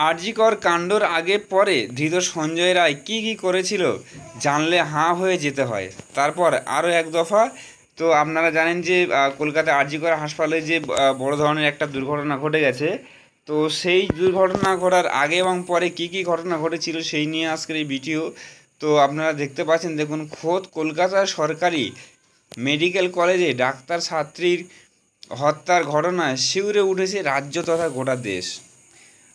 আরজিকর কাণ্ডর আগে পরে ধৃত সঞ্জয় রায় কী কী করেছিল জানলে হাঁ হয়ে যেতে হয়। তারপর আরও এক দফা। তো আপনারা জানেন যে কলকাতায় আরজিকর হাসপাতালে যে বড় ধরনের একটা দুর্ঘটনা ঘটে গেছে। তো সেই দুর্ঘটনা ঘটার আগে এবং পরে কী কী ঘটনা ঘটেছিল সেই নিয়ে আজকের এই ভিডিও। তো আপনারা দেখতে পাচ্ছেন, দেখুন, খোদ কলকাতার সরকারি মেডিকেল কলেজে ডাক্তার ছাত্রীর হত্যার ঘটনায় শিউরে উঠেছে রাজ্য তথা গোটা দেশ।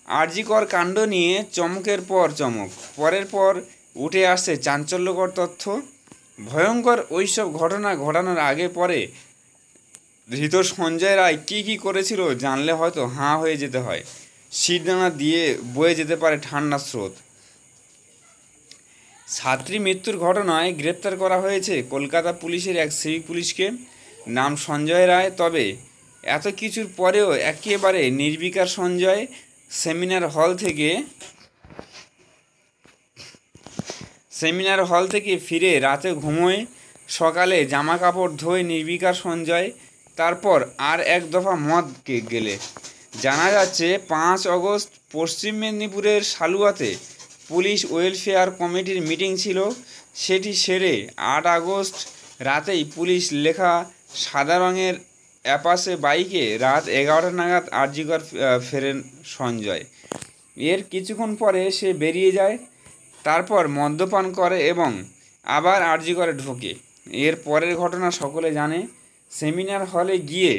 আরজিকর কাণ্ড নিয়ে চমকের পর চমক, পরের পর উঠে আসছে চাঞ্চল্যকর তথ্য। ভয়ঙ্কর ওইসব ঘটনা ঘটানোর আগে পরে ধৃত সঞ্জয় রায় কী কী করেছিল জানলে হয়তো হাঁ হয়ে যেতে হয়। শিরদাঁড়া দিয়ে বয়ে যেতে পারে ঠান্ডা স্রোত। ছাত্রী মৃত্যুর ঘটনায় গ্রেপ্তার করা হয়েছে কলকাতা পুলিশের এক সিভিক পুলিশকে, নাম সঞ্জয় রায়। তবে এত কিছুর পরেও একেবারে নির্বিকার সঞ্জয়। সেমিনার হল থেকে ফিরে রাতে ঘুমোয়, সকালে জামা কাপড় ধোয় নির্বিকার সঞ্জয়। তারপর আর এক দফা মদ গেলে। জানা যাচ্ছে 5 আগস্ট পশ্চিম মেদিনীপুরের সালুয়াতে পুলিশ ওয়েলফেয়ার কমিটির মিটিং ছিল। সেটি সেরে 8 আগস্ট রাতেই পুলিশ লেখা সাদা রঙের অ্যাপাসে বাইকে রাত 11টা নাগাদ আরজিকর ফেরেন সঞ্জয়। এর কিছুক্ষণ পরে সে বেরিয়ে যায়, তারপর মদ্যপান করে এবং আবার আরজিকরে ঢোকে। এর পরের ঘটনা সকলে জানে। সেমিনার হলে গিয়ে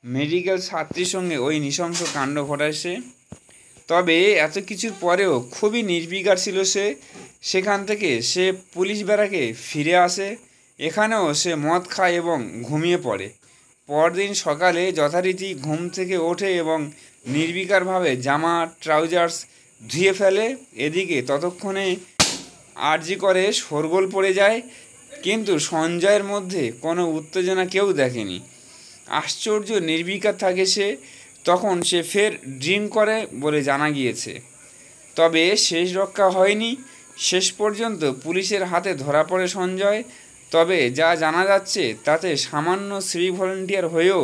মেডিকেল ছাত্রীর সঙ্গে ওই নৃশংস কাণ্ড ঘটায় সে। তবে এত কিছুর পরেও খুবই নির্বিকার ছিল সে। সেখান থেকে সে পুলিশ ব্যারাকে ফিরে আসে। এখানেও সে মদ খায় এবং ঘুমিয়ে পড়ে। পরদিন সকালে যথারীতি ঘুম থেকে ওঠে এবং নির্বিকারভাবে জামা ট্রাউজার্স ধুয়ে ফেলে। এদিকে ততক্ষণে আরজিকরে শোরগোল পড়ে যায়, কিন্তু সঞ্জয়ের মধ্যে কোনো উত্তেজনা কেউ দেখেনি। আশ্চর্য নির্বিকার থাকে সে। তখন সে ফের ড্রিঙ্ক করে বলে জানা গিয়েছে। তবে শেষ রক্ষা হয়নি। শেষ পর্যন্ত পুলিশের হাতে ধরা পড়ে সঞ্জয়। তবে যা জানা যাচ্ছে তাতে সামান্য সিভিক ভলেন্টিয়ার হয়েও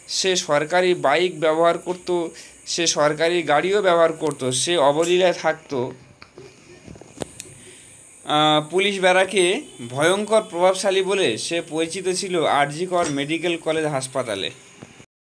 সে সরকারি বাইক ব্যবহার করত, সে সরকারি গাড়িও ব্যবহার করত, সে অবলীলায় থাকত। পুলিশ ব্যারাকে ভয়ঙ্কর প্রভাবশালী বলে সে পরিচিত ছিল আরজিকর মেডিকেল কলেজ হাসপাতালে।